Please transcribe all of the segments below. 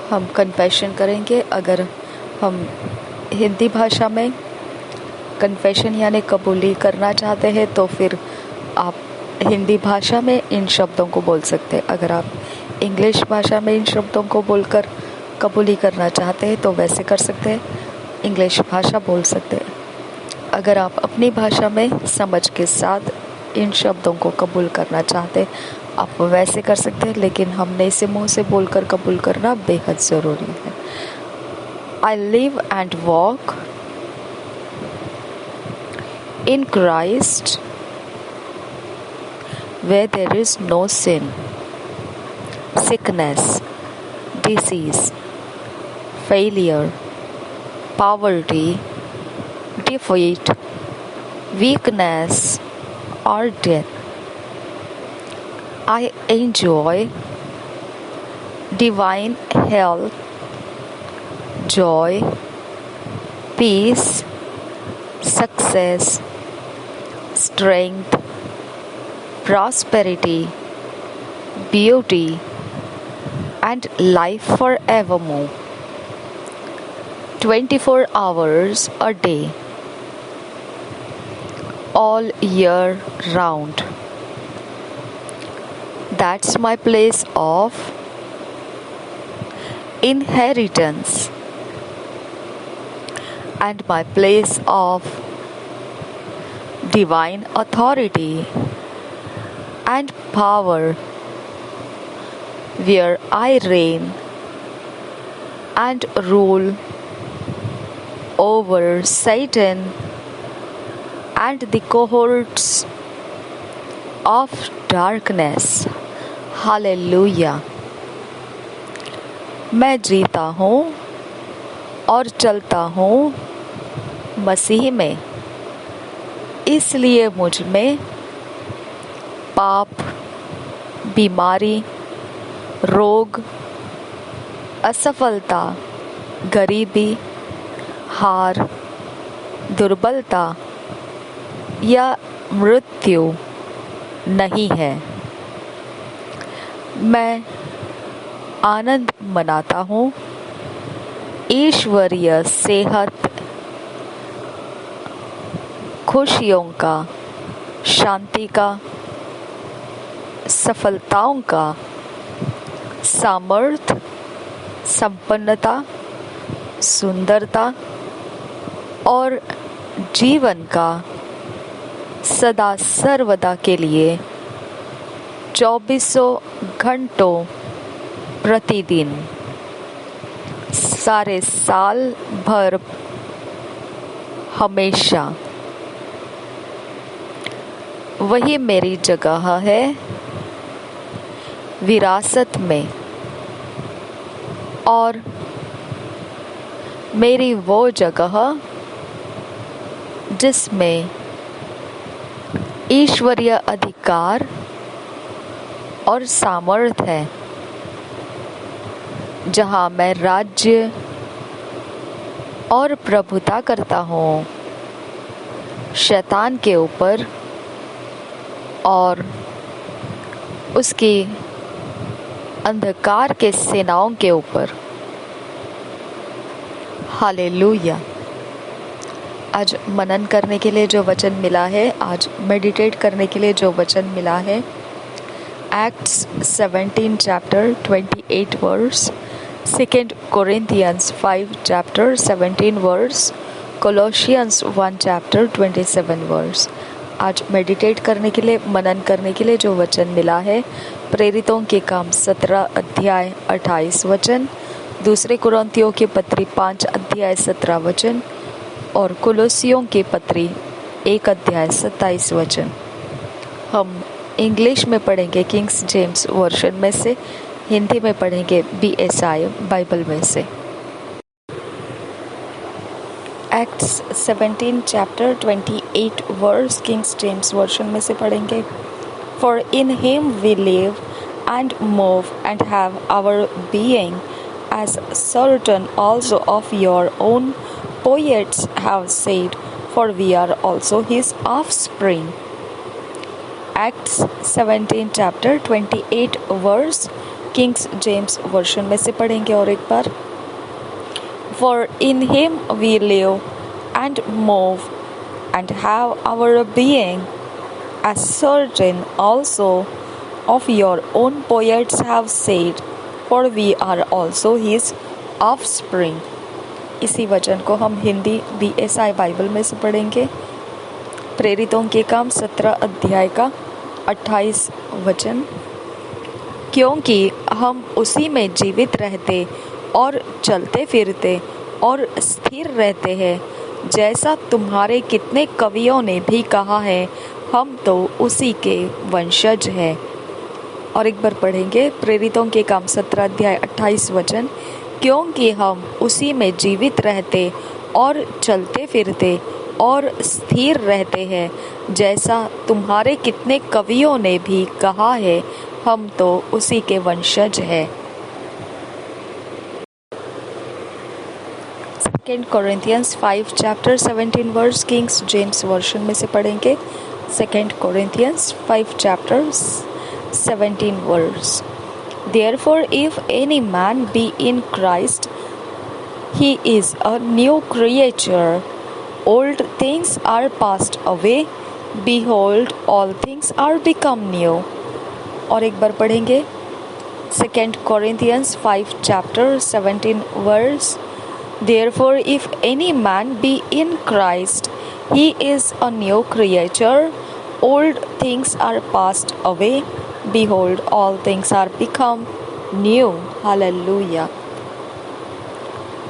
हम कन्फेशन करेंगे। अगर हम हिंदी भाषा में कन्फेशन यानी कबूली करना चाहते हैं तो फिर आप हिंदी भाषा में इन शब्दों को बोल सकते हैं। अगर आप इंग्लिश भाषा में इन शब्दों को बोलकर कबूली करना चाहते हैं तो वैसे कर सकते हैं, इंग्लिश भाषा बोल सकते हैं। अगर आप अपनी भाषा में समझ के साथ इन शब्दों को कबूल करना चाहते हैं आप वैसे कर सकते हैं, लेकिन हमने इसे मुंह से बोलकर कबूल करना बेहद ज़रूरी है। I live and walk in Christ where there is no sin, sickness, disease, failure, poverty, defeat, weakness, or death. I enjoy divine health, joy, peace, success, strength, prosperity, beauty, and life forevermore. 24 hours a day, all year round. That's my place of inheritance and my place of divine authority and power, where I reign and rule over Satan and the cohorts of darkness. Hallelujah. मैं जीता हूँ और चलता हूँ मसीह में, इसलिए मुझ में पाप, बीमारी, रोग, असफलता, गरीबी, हार, दुर्बलता या मृत्यु नहीं है। मैं आनंद मनाता हूँ, ईश्वरीय सेहत, खुशियों का, शांति का, सफलताओं का, सामर्थ्य, संपन्नता, सुंदरता और जीवन का सदा सर्वदा के लिए 24 घंटों प्रतिदिन सारे साल भर हमेशा वही मेरी जगह है विरासत में, और मेरी वो जगह जिसमें ईश्वरीय अधिकार और सामर्थ है, जहाँ मैं राज्य और प्रभुता करता हूँ शैतान के ऊपर और उसकी अंधकार के सेनाओं के ऊपर। हालेलुया। आज मनन करने के लिए जो वचन मिला है, आज मेडिटेट करने के लिए जो वचन मिला है, Acts 17 chapter 28 verse, 2 Corinthians 5 chapter 17 verse, Colossians 1 chapter 27 verse। आज मेडिटेट करने के लिए, मनन करने के लिए जो वचन मिला है, प्रेरितों के काम 17 अध्याय 28 वचन, दूसरे कुरिन्थियों की पत्री 5 अध्याय 17 वचन और कुलोसियों की पत्री 1 अध्याय 27 वचन। हम इंग्लिश में पढ़ेंगे किंग्स जेम्स वर्जन में से, हिंदी में पढ़ेंगे BSI बाइबल में से। Acts 17 chapter 28 verse King James Version में से पढ़ेंगे। For in him we live and move and have our being, as certain also of your own poets have said, for we are also his offspring. Acts 17 chapter 28 verse Kings James Version में से पढ़ेंगे और एक बार। For in him we live and move and have our being, as certain also of your own poets have said, for we are also his offspring। इसी वचन को हम Hindi BSI Bible में से पढ़ेंगे। प्रेरितों के काम 17 अध्याय का 28 वचन। क्योंकि हम उसी में जीवित रहते और चलते फिरते और स्थिर रहते हैं, जैसा तुम्हारे कितने कवियों ने भी कहा है, हम तो उसी के वंशज हैं। और एक बार पढ़ेंगे प्रेरितों के काम 17 अध्याय 28 वचन। क्योंकि हम उसी में जीवित रहते और चलते फिरते और स्थिर रहते हैं, जैसा तुम्हारे कितने कवियों ने भी कहा है, हम तो उसी के वंशज हैं। 2 Corinthians 5 chapter 17 verse Kings James Version में से पढ़ेंगे। 2 Corinthians 5 chapter 17 verse। Therefore if any man be in Christ, he is a new creature. Old things are passed away, behold all things are become new। और एक बार पढ़ेंगे 2 Corinthians 5 chapter 17 verse। Therefore if any man be in Christ, he is a new creature. Old things are passed away, behold all things are become new। Hallelujah.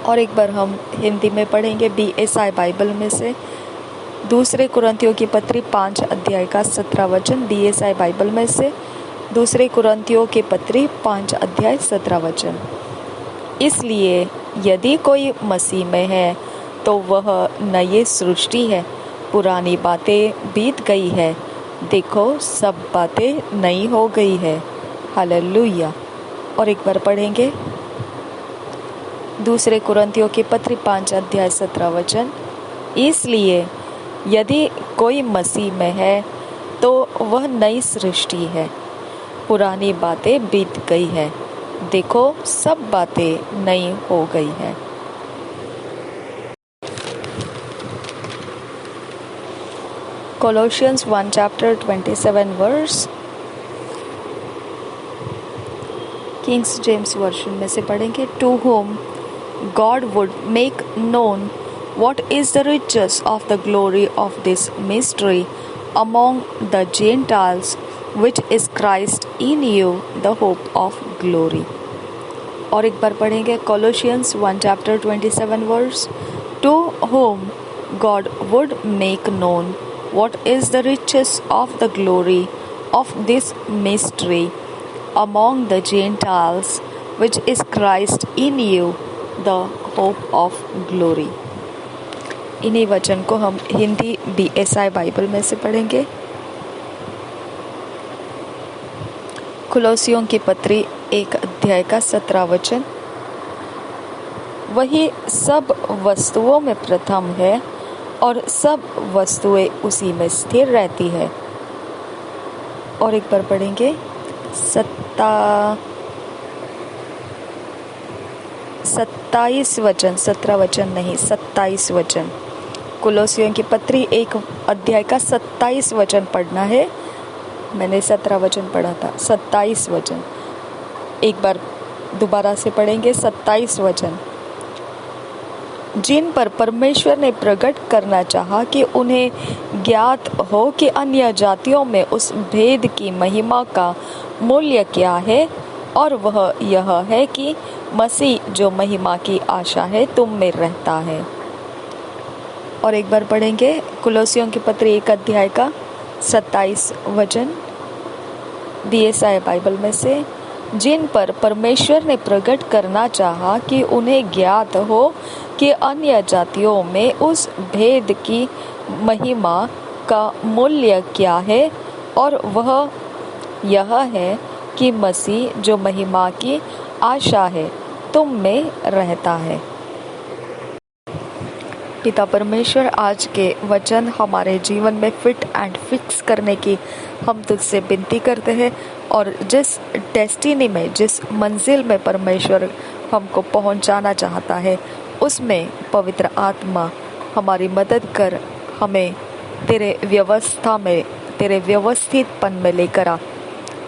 और एक बार हम हिंदी में पढ़ेंगे BSI Bible में से। दूसरे कुरिन्थियों की पत्री 5 अध्याय का 17 वचन BSI बाइबल में से। दूसरे कुरिन्थियों की पत्री 5 अध्याय 17 वचन। इसलिए यदि कोई मसीह में है तो वह नई सृष्टि है, पुरानी बातें बीत गई है, देखो सब बातें नई हो गई है। हालेलुया। और एक बार पढ़ेंगे दूसरे कुरिन्थियों की पत्री 5 अध्याय 17 वचन। इसलिए यदि कोई मसीह में है तो वह नई सृष्टि है, पुरानी बातें बीत गई है, देखो सब बातें नई हो गई है। Colossians 1 chapter 27 verse Kings James Version में से पढ़ेंगे। To whom God would make known what is the riches of the glory of this mystery among the Gentiles, which is Christ in you, the hope of glory। और एक बार पढ़ेंगे Colossians 1 chapter 27 verse। To whom God would make known what is the riches of the glory of this mystery among the Gentiles, which is Christ in you, the hope of glory। इन्हीं वचन को हम Hindi BSI Bible में से पढ़ेंगे। कुलोसियों की पत्री 1 अध्याय का 17 वचन। वही सब वस्तुओं में प्रथम है और सब वस्तुएं उसी में स्थिर रहती है। और एक बार पढ़ेंगे 27 वचन, 17 वचन नहीं, 27 वचन। कुलोसियों की पत्री 1 अध्याय का 27 वचन पढ़ना है। मैंने 17 वचन पढ़ा था। 27 वचन एक बार दोबारा से पढ़ेंगे। 27 वचन। जिन पर परमेश्वर ने प्रकट करना चाहा कि उन्हें ज्ञात हो कि अन्य जातियों में उस भेद की महिमा का मूल्य क्या है, और वह यह है कि मसीह जो महिमा की आशा है तुम में रहता है। और एक बार पढ़ेंगे कुलोसियों की पत्री 1 अध्याय का 27 वचन BSI बाइबल में से। जिन पर परमेश्वर ने प्रकट करना चाहा कि उन्हें ज्ञात हो कि अन्य जातियों में उस भेद की महिमा का मूल्य क्या है, और वह यह है कि मसीह जो महिमा की आशा है तुम में रहता है। पिता परमेश्वर, आज के वचन हमारे जीवन में फिट एंड फिक्स करने की हम तुझसे विनती करते हैं, और जिस डेस्टिनी में, जिस मंजिल में परमेश्वर हमको पहुंचाना चाहता है, उसमें पवित्र आत्मा हमारी मदद कर, हमें तेरे व्यवस्था में, तेरे व्यवस्थितपन में लेकर आ।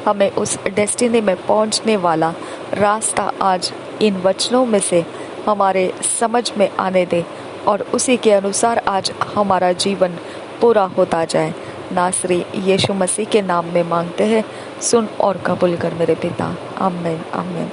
हमें उस डेस्टिनी में पहुंचने वाला रास्ता आज इन वचनों में से हमारे समझ में आने दे, और उसी के अनुसार आज हमारा जीवन पूरा होता जाए। नासरी यीशु मसीह के नाम में मांगते हैं, सुन और कबूल कर मेरे पिता। आमीन, आमीन।